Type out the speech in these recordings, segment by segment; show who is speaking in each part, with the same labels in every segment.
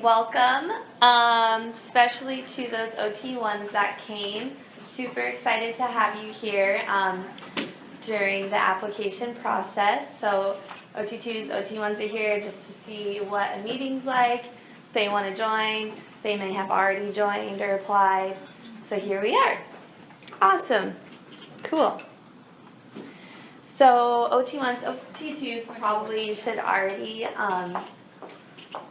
Speaker 1: Welcome, especially to those OT ones that came. Super excited to have you here during the application process. So OT2s, OT1s are here just to see what a meeting's like. If they want to join, they may have already joined or applied. So here we are. Awesome. Cool. So OT1s, OT2s probably should already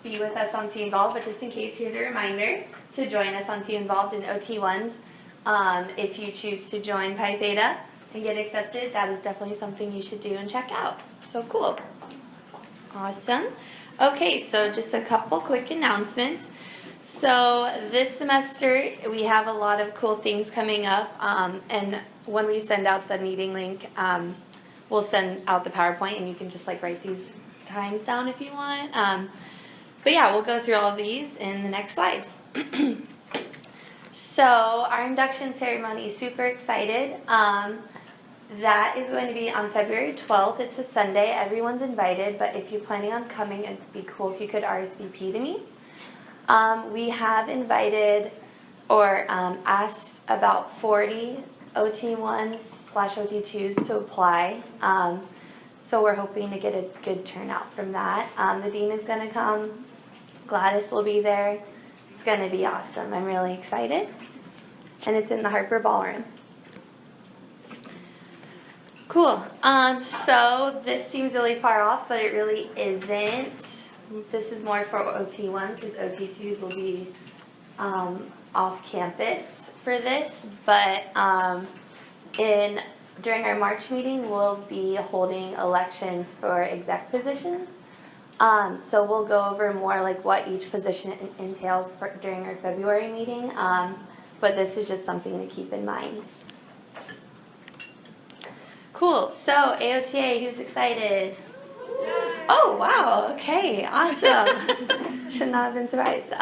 Speaker 1: be with us on See Involved, but just in case, here's a reminder to join us on See Involved in OT1s. If you choose to join Pi Theta and get accepted, that is definitely something you should do and check out. So cool. Awesome. Okay, so just a couple quick announcements. So this semester, we have a lot of cool things coming up, and when we send out the meeting link, we'll send out the PowerPoint, and you can just like write these times down if you want. But yeah, we'll go through all of these in the next slides. So our induction ceremony, super excited. That is going to be on February 12th. It's a Sunday. Everyone's invited, but if you're planning on coming, it'd be cool if you could RSVP to me. We have invited or asked about 40 OT1s/OT2s to apply. So we're hoping to get a good turnout from that. The dean is going to come. Gladys will be there. It's going to be awesome. I'm really excited. And it's in the Harper Ballroom. Cool. So this seems really far off, but it really isn't. This is more for OT1s, because OT2s will be off campus for this. But during our March meeting, we'll be holding elections for exec positions. So we'll go over more like what each position entails during our February meeting, but this is just something to keep in mind. Cool, so AOTA, who's excited? Oh, wow, okay, awesome. Should not have been surprised.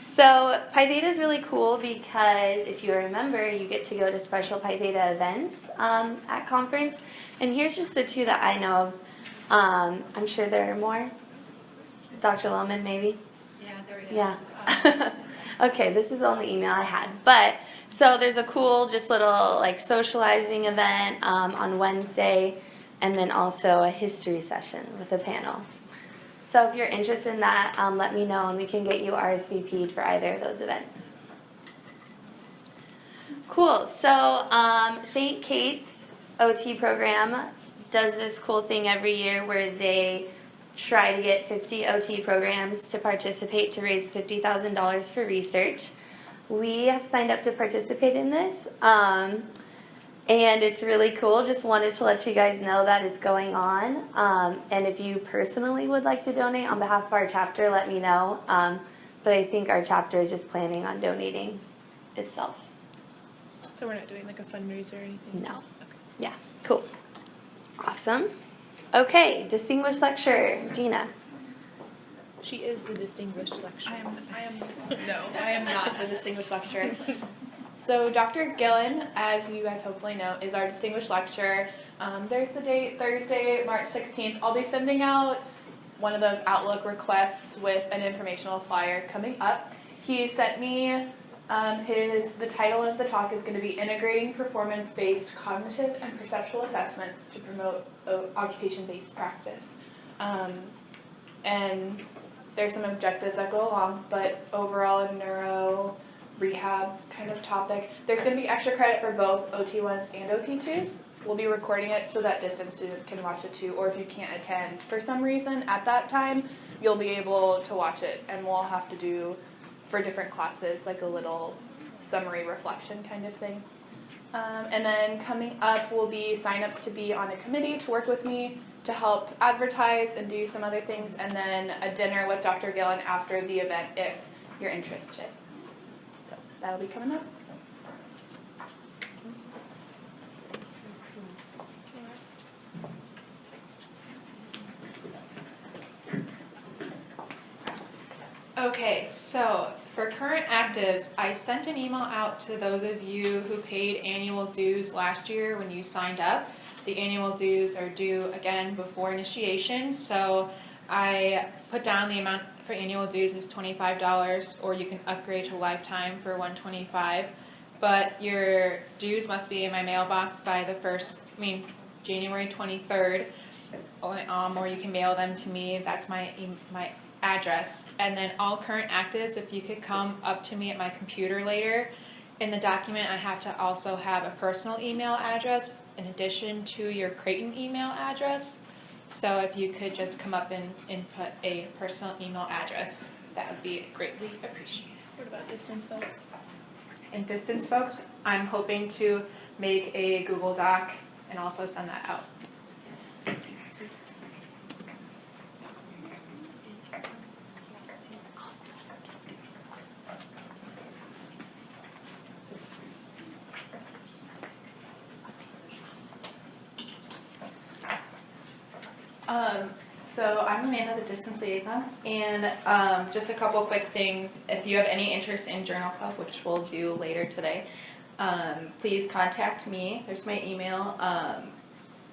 Speaker 1: So Pi Theta is really cool because if you remember, you get to go to special Pi Theta events at conference. And here's just the two that I know of. I'm sure there are more. Dr. Lohman, maybe?
Speaker 2: Yeah, there it is.
Speaker 1: Yeah. Okay, this is the only email I had. But, so there's a cool just little like socializing event on Wednesday, and then also a history session with a panel. So if you're interested in that, let me know and we can get you RSVP'd for either of those events. Cool, so St. Kate's OT program does this cool thing every year where they try to get 50 OT programs to participate to raise $50,000 for research. We have signed up to participate in this, and it's really cool. Just wanted to let you guys know that it's going on, and if you personally would like to donate on behalf of our chapter, let me know, but I think our chapter is just planning on donating itself.
Speaker 2: So we're not doing like a fundraiser or anything?
Speaker 1: No.
Speaker 2: Okay.
Speaker 1: Yeah, cool. Awesome. Okay, distinguished lecturer, Gina.
Speaker 2: She is the distinguished lecturer. I am not the distinguished lecturer. So Dr. Gillen, as you guys hopefully know, is our distinguished lecturer. There's the date, Thursday, March 16th. I'll be sending out one of those Outlook requests with an informational flyer coming up. He sent me the title of the talk is going to be Integrating Performance-Based Cognitive and Perceptual Assessments to Promote Occupation-Based Practice. And there's some objectives that go along, but overall a neuro rehab kind of topic. There's going to be extra credit for both OT1s and OT2s. We'll be recording it so that distance students can watch it too, or if you can't attend for some reason at that time, you'll be able to watch it, and we'll have to do for different classes, like a little summary reflection kind of thing. And then coming up will be signups to be on a committee to work with me to help advertise and do some other things, and then a dinner with Dr. Gillen after the event if you're interested. So that'll be coming up.
Speaker 3: Okay, so for current actives, I sent an email out to those of you who paid annual dues last year when you signed up. The annual dues are due again before initiation, so I put down the amount for annual dues is $25, or you can upgrade to lifetime for $125. But your dues must be in my mailbox by January 23rd, or you can mail them to me. That's my address. And then all current actives, if you could come up to me at my computer later. In the document, I have to also have a personal email address in addition to your Creighton email address. So if you could just come up and input a personal email address, that would be greatly appreciated.
Speaker 2: What about distance folks?
Speaker 3: And distance folks, I'm hoping to make a Google Doc and also send that out. So I'm Amanda, the distance liaison, and just a couple quick things. If you have any interest in Journal Club, which we'll do later today, please contact me. There's my email.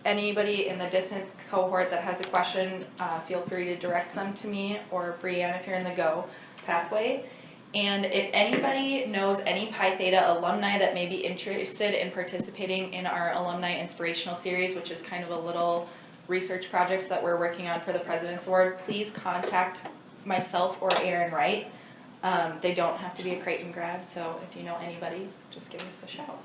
Speaker 3: Anybody in the distance cohort that has a question, feel free to direct them to me or Brianne if you're in the Go pathway. And if anybody knows any Pi Theta alumni that may be interested in participating in our Alumni Inspirational Series, which is kind of a little research projects that we're working on for the President's Award, please contact myself or Aaron Wright. They don't have to be a Creighton grad, so if you know anybody, just give us a shout.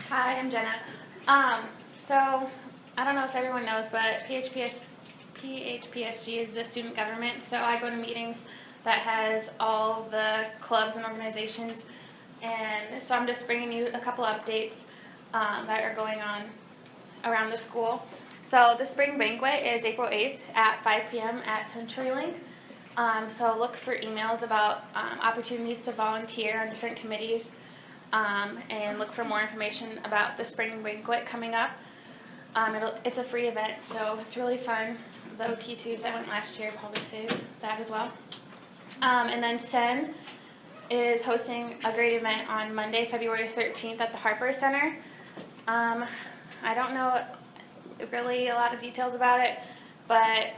Speaker 1: Hi, I'm Jenna. So I don't know if everyone knows, but PHPSG is the student government. So I go to meetings that has all the clubs and organizations, and so I'm just bringing you a couple updates that are going on around the school. So the spring banquet is April 8th at 5 p.m. at CenturyLink. So look for emails about opportunities to volunteer on different committees. And look for more information about the spring banquet coming up. It's a free event, so it's really fun. The OT2s that went last year probably say that as well. And then SEN is hosting a great event on Monday, February 13th at the Harper Center. I don't know really a lot of details about it, but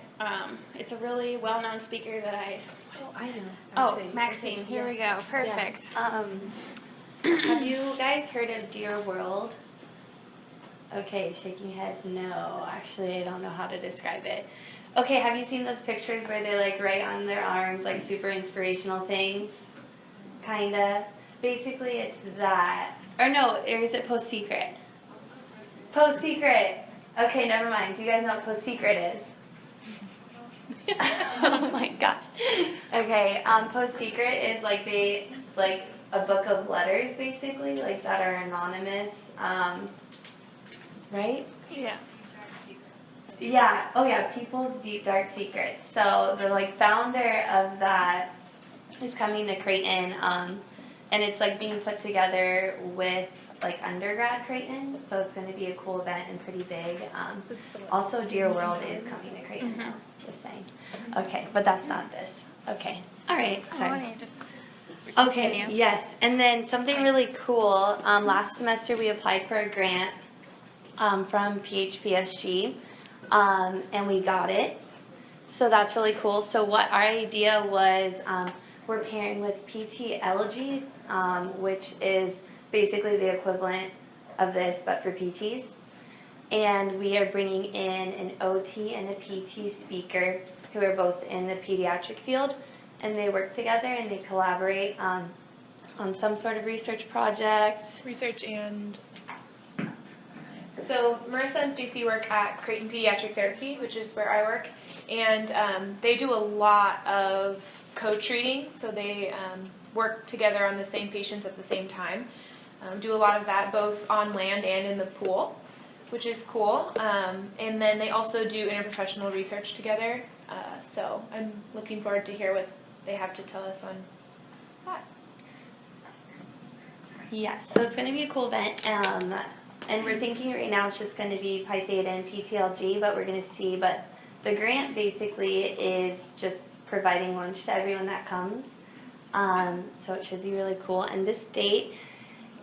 Speaker 1: it's a really well-known speaker that I know. Oh, Maxine, here we go. Perfect.
Speaker 4: Yeah. Have you guys heard of Dear World? Okay, shaking heads, no. Actually, I don't know how to describe it. Okay, have you seen those pictures where they like write on their arms like super inspirational things? Kinda. Basically, it's that. Or no, or is it Post Secret? Post Secret! Okay, never mind. Do you guys know what Post Secret is? Oh my gosh. Okay, Post Secret is like a book of letters, basically, like that are anonymous, right?
Speaker 1: Yeah.
Speaker 4: Yeah. Oh yeah, people's deep dark secrets. So the like founder of that is coming to Creighton, and it's like being put together with like undergrad Creighton. So it's going to be a cool event and pretty big. Also, Dear World is coming to Creighton. Though, just saying. Okay, but that's not this. Okay. All right. Sorry. Okay, yes, and then something really cool, last semester we applied for a grant from PHPSG, and we got it, so that's really cool. So what our idea was, we're pairing with PTLG, which is basically the equivalent of this, but for PTs, and we are bringing in an OT and a PT speaker who are both in the pediatric field. And they work together and they collaborate on some sort of research project.
Speaker 2: Research and... So Marissa and Stacey work at Creighton Pediatric Therapy, which is where I work, and they do a lot of co-treating, so they work together on the same patients at the same time. Do a lot of that both on land and in the pool, which is cool. And then they also do interprofessional research together, so I'm looking forward to hear what they have to tell us on that.
Speaker 4: Yes, so it's going to be a cool event, and we're thinking right now it's just going to be Pi Theta and PTLG, but we're going to see. But the grant basically is just providing lunch to everyone that comes,
Speaker 1: So it should be really cool. And this date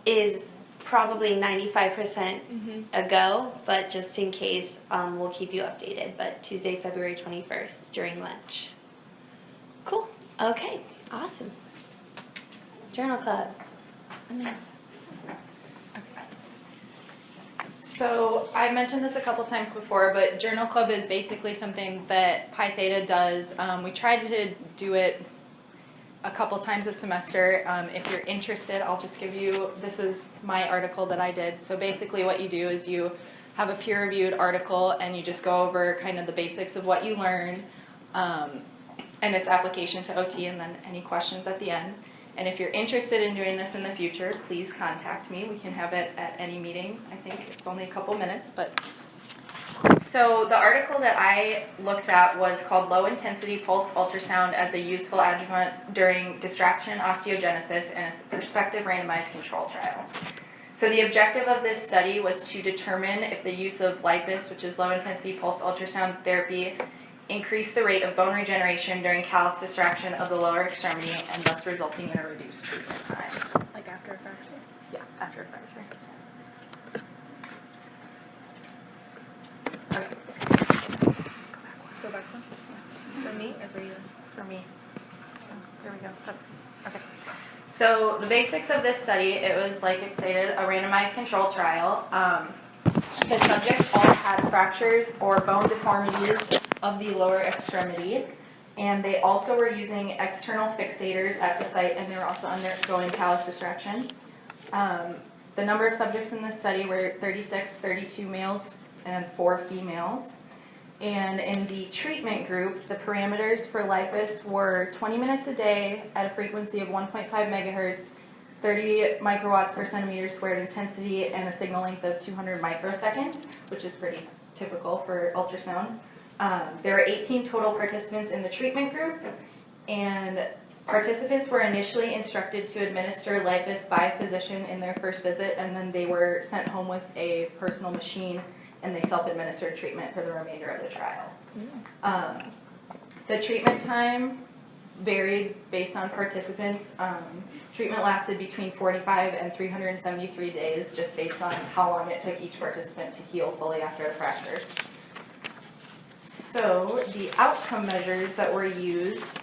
Speaker 1: is probably 95% a go, but just in case, we'll keep you updated. But Tuesday, February 21st during lunch. Cool. Okay. Awesome. Journal club.
Speaker 3: So I mentioned this a couple times before, but Journal Club is basically something that Pi Theta does. We tried to do it a couple times a semester. If you're interested, I'll just give you, this is my article that I did. So basically what you do is you have a peer-reviewed article and you just go over kind of the basics of what you learned and its application to OT, and then any questions at the end. And if you're interested in doing this in the future, please contact me. We can have it at any meeting. I think it's only a couple minutes, but. So the article that I looked at was called Low Intensity Pulse Ultrasound as a Useful Adjuvant During Distraction Osteogenesis, and it's a prospective randomized control trial. So the objective of this study was to determine if the use of LIPUS, which is low intensity pulse ultrasound therapy, increased the rate of bone regeneration during callus distraction of the lower extremity, and thus resulting in a reduced treatment time.
Speaker 2: Like after a fracture?
Speaker 3: Yeah, after a fracture.
Speaker 2: Go back one. For me or for you?
Speaker 3: For me. There we go. That's okay. So the basics of this study, it was, like it stated, a randomized control trial. The subjects all had fractures or bone deformities of the lower extremity, and they also were using external fixators at the site, and they were also undergoing callus distraction. The number of subjects in this study were 36, 32 males and 4 females. And in the treatment group, the parameters for LIPUS were 20 minutes a day at a frequency of 1.5 megahertz, 30 microwatts per centimeter squared intensity, and a signal length of 200 microseconds, which is pretty typical for ultrasound. There were 18 total participants in the treatment group, and participants were initially instructed to administer LIPUS by a physician in their first visit, and then they were sent home with a personal machine, and they self-administered treatment for the remainder of the trial. The treatment time varied based on participants. Treatment lasted between 45 and 373 days, just based on how long it took each participant to heal fully after the fracture. So the outcome measures that were used,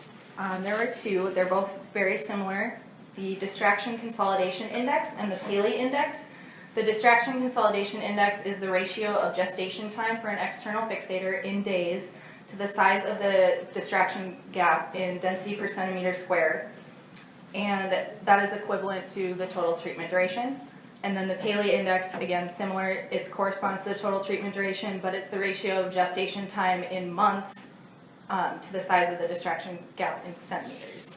Speaker 3: there were 2. They're both very similar. The Distraction Consolidation Index and the Paley Index. The Distraction Consolidation Index is the ratio of gestation time for an external fixator in days to the size of the distraction gap in density per centimeter squared. And that is equivalent to the total treatment duration. And then the Paley Index, again, similar. It corresponds to the total treatment duration, but it's the ratio of gestation time in months to the size of the distraction gap in centimeters.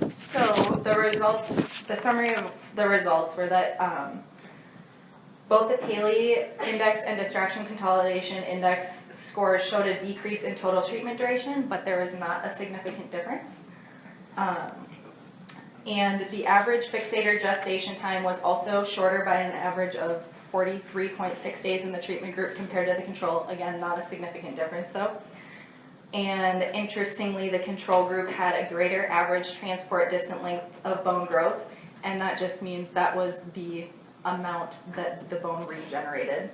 Speaker 3: So the results, the summary of the results were that both the Paley Index and Distraction Consolidation Index scores showed a decrease in total treatment duration, but there was not a significant difference. And the average fixator gestation time was also shorter by an average of 43.6 days in the treatment group compared to the control. Again, not a significant difference though. And interestingly, the control group had a greater average transport distant length of bone growth, and that just means that was the amount that the bone regenerated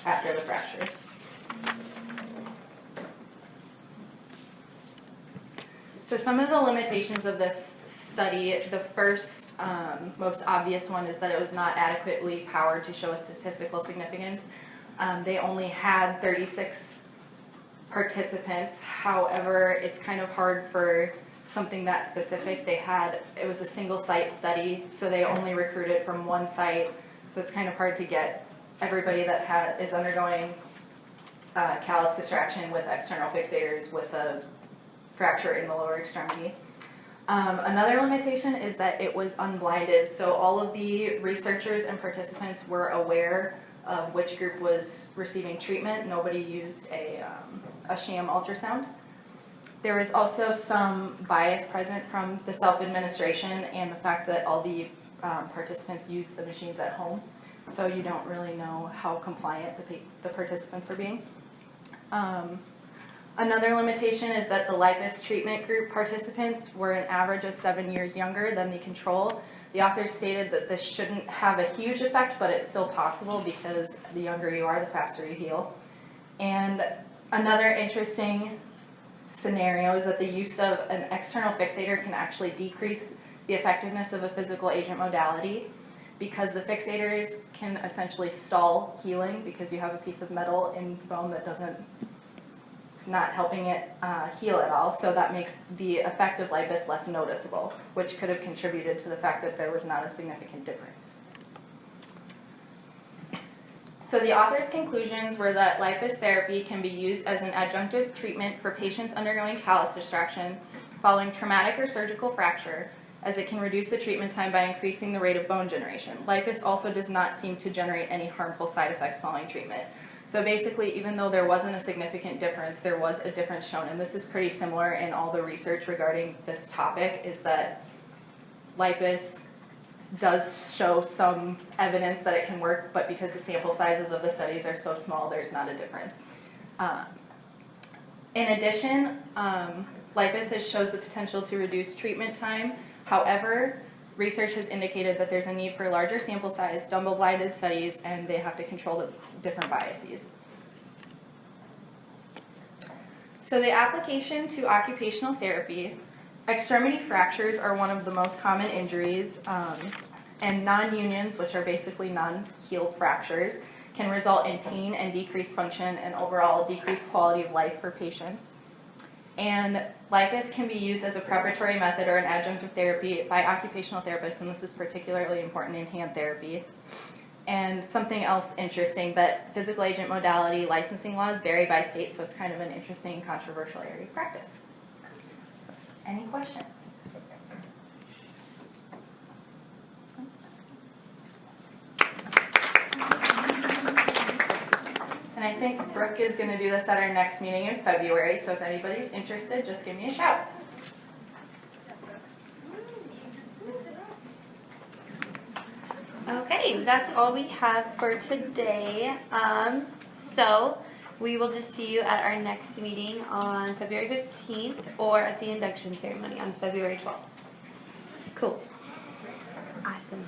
Speaker 3: after the fracture. So some of the limitations of this study, the first most obvious one is that it was not adequately powered to show a statistical significance. They only had 36 participants. However, it's kind of hard for something that specific. It was a single site study, so they only recruited from one site, so it's kind of hard to get everybody that is undergoing callus distraction with external fixators with a fracture in the lower extremity. Another limitation is that it was unblinded, so all of the researchers and participants were aware of which group was receiving treatment. Nobody used a sham ultrasound. There was also some bias present from the self-administration and the fact that all the participants used the machines at home, so you don't really know how compliant the participants are being. Another limitation is that the lipase treatment group participants were an average of 7 years younger than the control. The authors stated that this shouldn't have a huge effect, but it's still possible because the younger you are, the faster you heal. And another interesting scenario is that the use of an external fixator can actually decrease the effectiveness of a physical agent modality, because the fixators can essentially stall healing because you have a piece of metal in the bone that it's not helping it heal at all, so that makes the effect of lipase less noticeable, which could have contributed to the fact that there was not a significant difference. So the author's conclusions were that lipase therapy can be used as an adjunctive treatment for patients undergoing callus distraction following traumatic or surgical fracture, as it can reduce the treatment time by increasing the rate of bone generation. Lipase also does not seem to generate any harmful side effects following treatment. So basically, even though there wasn't a significant difference, there was a difference shown, and this is pretty similar in all the research regarding this topic, is that lipase does show some evidence that it can work, but because the sample sizes of the studies are so small, there's not a difference. In addition, lipase shows the potential to reduce treatment time. However, research has indicated that there's a need for larger sample size, double-blinded studies, and they have to control the different biases. So the application to occupational therapy, extremity fractures are one of the most common injuries, and non-unions, which are basically non-healed fractures, can result in pain and decreased function and overall decreased quality of life for patients. And lipase can be used as a preparatory method or an adjunctive therapy by occupational therapists, and this is particularly important in hand therapy. And something else interesting, that physical agent modality licensing laws vary by state, so it's kind of an interesting controversial area of practice. So, any questions? And I think Brooke is going to do this at our next meeting in February, so if anybody's interested, just give me a shout.
Speaker 1: Okay, that's all we have for today. So we will just see you at our next meeting on February 15th or at the induction ceremony on February 12th. Cool. Awesome.